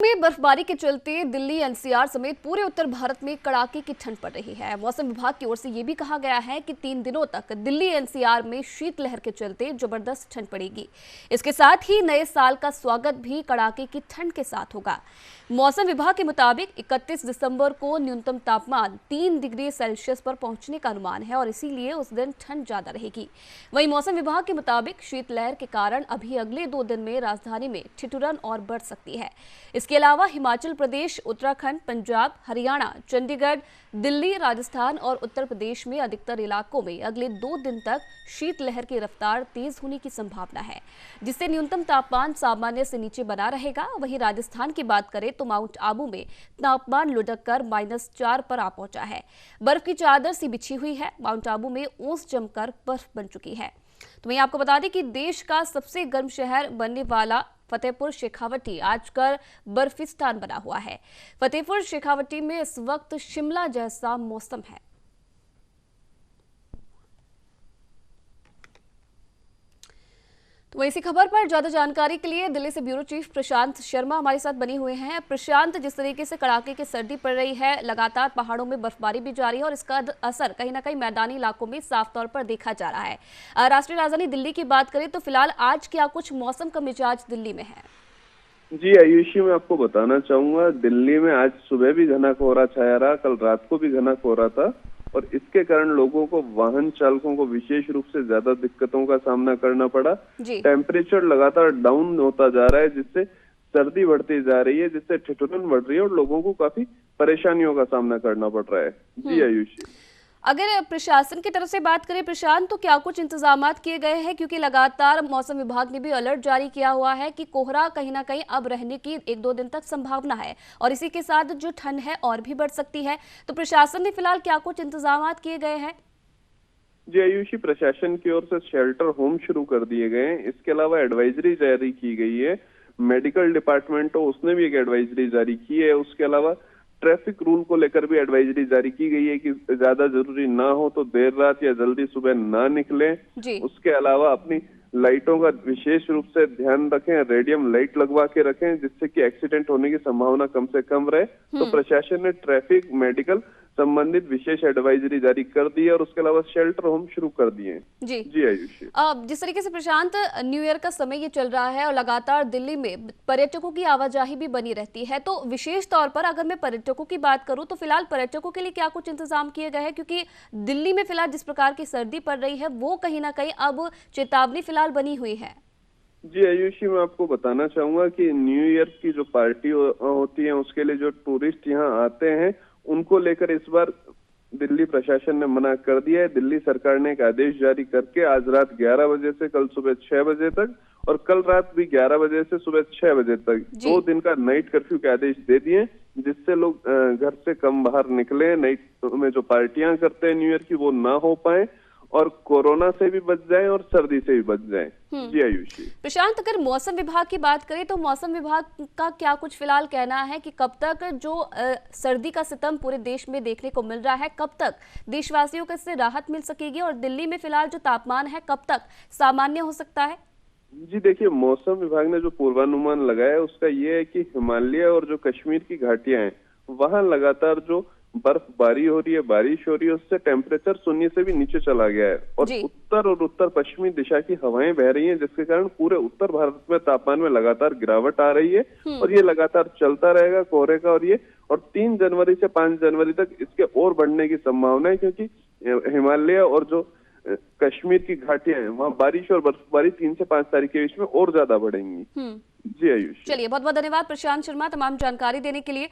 में बर्फबारी के चलते दिल्ली एनसीआर समेत पूरे उत्तर भारत में कड़ाके की ठंड पड़ रही है। मौसम विभाग की ओर से यह भी कहा गया है कि 3 दिनों तक दिल्ली एनसीआर में शीतलहर के चलते जबरदस्त ठंड पड़ेगी। इसके साथ ही नए साल का स्वागत भी कड़ाके की ठंड के साथ होगा। मौसम विभाग के मुताबिक 31 दिसंबर को न्यूनतम तापमान 3 डिग्री सेल्सियस पर पहुंचने का अनुमान है और इसीलिए उस दिन ठंड ज्यादा रहेगी। वहीं मौसम विभाग के मुताबिक शीतलहर के कारण अभी अगले 2 दिन में राजधानी में ठिठुरन और बढ़ सकती है। इसके अलावा हिमाचल प्रदेश, उत्तराखंड, पंजाब, हरियाणा, चंडीगढ़, दिल्ली, राजस्थान और उत्तर प्रदेश में अधिकतर इलाकों में अगले 2 दिन तक शीतलहर की रफ्तार तेज होने की संभावना है, जिससे न्यूनतम तापमान सामान्य से नीचे बना रहेगा। वहीं राजस्थान की बात करें तो माउंट आबू में तापमान लुढ़क कर -4 पर आ पहुंचा है। बर्फ की चादर सी बिछी हुई है। माउंट आबू में ओस जमकर बर्फ बन चुकी है। तो वहीं आपको बता दें कि देश का सबसे गर्म शहर बनने वाला फतेहपुर शेखावटी आजकल बर्फिस्तान बना हुआ है। फतेहपुर शेखावटी में इस वक्त शिमला जैसा मौसम है। तो इसी खबर पर ज्यादा जानकारी के लिए दिल्ली से ब्यूरो चीफ प्रशांत शर्मा हमारे साथ बने हुए हैं। प्रशांत, जिस तरीके से कड़ाके की सर्दी पड़ रही है, लगातार पहाड़ों में बर्फबारी भी जारी है और इसका असर कहीं ना कहीं मैदानी इलाकों में साफ तौर पर देखा जा रहा है। राष्ट्रीय राजधानी दिल्ली की बात करें तो फिलहाल आज क्या कुछ मौसम का मिजाज दिल्ली में है? जी आयुषी, मैं आपको बताना चाहूंगा, दिल्ली में आज सुबह भी घना कोहरा छाया रहा, कल रात को भी घना कोहरा था और इसके कारण लोगों को, वाहन चालकों को विशेष रूप से ज्यादा दिक्कतों का सामना करना पड़ा। टेम्परेचर लगातार डाउन होता जा रहा है, जिससे सर्दी बढ़ती जा रही है, जिससे ठिठुरन बढ़ रही है और लोगों को काफी परेशानियों का सामना करना पड़ रहा है। जी आयुषी, अगर प्रशासन की तरफ से बात करें प्रशांत, तो क्या कुछ इंतजामात किए गए हैं? क्योंकि लगातार मौसम विभाग ने भी अलर्ट जारी किया हुआ है कि कोहरा कहीं ना कहीं अब रहने की 1-2 दिन तक संभावना है और इसी के साथ जो ठंड है और भी बढ़ सकती है। तो प्रशासन ने फिलहाल क्या कुछ इंतजामात किए गए हैं? जी आयुषी, प्रशासन की ओर से शेल्टर होम शुरू कर दिए गए हैं। इसके अलावा एडवाइजरी जारी की गई है। मेडिकल डिपार्टमेंट हो, उसने भी एक एडवाइजरी जारी की है। उसके अलावा ट्रैफिक रूल को लेकर भी एडवाइजरी जारी की गई है कि ज्यादा जरूरी ना हो तो देर रात या जल्दी सुबह ना निकलें। उसके अलावा अपनी लाइटों का विशेष रूप से ध्यान रखें, रेडियम लाइट लगवा के रखें, जिससे कि एक्सीडेंट होने की संभावना कम से कम रहे। तो प्रशासन ने ट्रैफिक, मेडिकल संबंधित विशेष एडवाइजरी जारी कर दी है और उसके अलावा शेल्टर होम शुरू कर दिए हैं। जी आयुषी, जिस तरीके से प्रशांत, न्यू ईयर का समय ये चल रहा है और लगातार दिल्ली में पर्यटकों की आवाजाही भी बनी रहती है, तो विशेष तौर पर अगर मैं पर्यटकों की बात करूं तो फिलहाल पर्यटकों के लिए क्या कुछ इंतजाम किए गए हैं? क्योंकि दिल्ली में फिलहाल जिस प्रकार की सर्दी पड़ रही है वो कहीं ना कहीं अब चेतावनी फिलहाल बनी हुई है। जी आयुषी, मैं आपको बताना चाहूंगा कि न्यू ईयर की जो पार्टी होती है, उसके लिए जो टूरिस्ट यहाँ आते हैं, उनको लेकर इस बार दिल्ली प्रशासन ने मना कर दिया है। दिल्ली सरकार ने एक आदेश जारी करके आज रात 11 बजे से कल सुबह 6 बजे तक और कल रात भी 11 बजे से सुबह 6 बजे तक 2 दिन का नाइट कर्फ्यू के आदेश दे दिए, जिससे लोग घर से कम बाहर निकले, नाइट में जो पार्टियां करते हैं न्यू ईयर की वो ना हो पाए और कोरोना से भी बच जाएं और सर्दी से भी बच जाएं। जी आयुषी, प्रशांत, अगर मौसम विभाग की बात करें तो मौसम विभाग का क्या कुछ फिलहाल कहना है कि कब तक जो सर्दी का सितम पूरे देश में देखने को मिल रहा है, कब तक देशवासियों को इससे राहत मिल सकेगी और दिल्ली में फिलहाल जो तापमान है कब तक सामान्य हो सकता है? जी देखिए, मौसम विभाग ने जो पूर्वानुमान लगाया है उसका ये है कि हिमालय और जो कश्मीर की घाटियां हैं, वहां लगातार जो बर्फबारी हो रही है, बारिश हो रही है, उससे टेम्परेचर शून्य से भी नीचे चला गया है और उत्तर और उत्तर पश्चिमी दिशा की हवाएं बह रही हैं, जिसके कारण पूरे उत्तर भारत में तापमान में लगातार गिरावट आ रही है और ये लगातार चलता रहेगा कोहरे का। और 3 जनवरी से 5 जनवरी तक इसके और बढ़ने की संभावना है, क्योंकि हिमालय और जो कश्मीर की घाटियां हैं, वहाँ बारिश और बर्फबारी 3 से 5 तारीख के बीच में और ज्यादा बढ़ेंगी। जी आयुष, चलिए, बहुत बहुत धन्यवाद प्रशांत शर्मा तमाम जानकारी देने के लिए।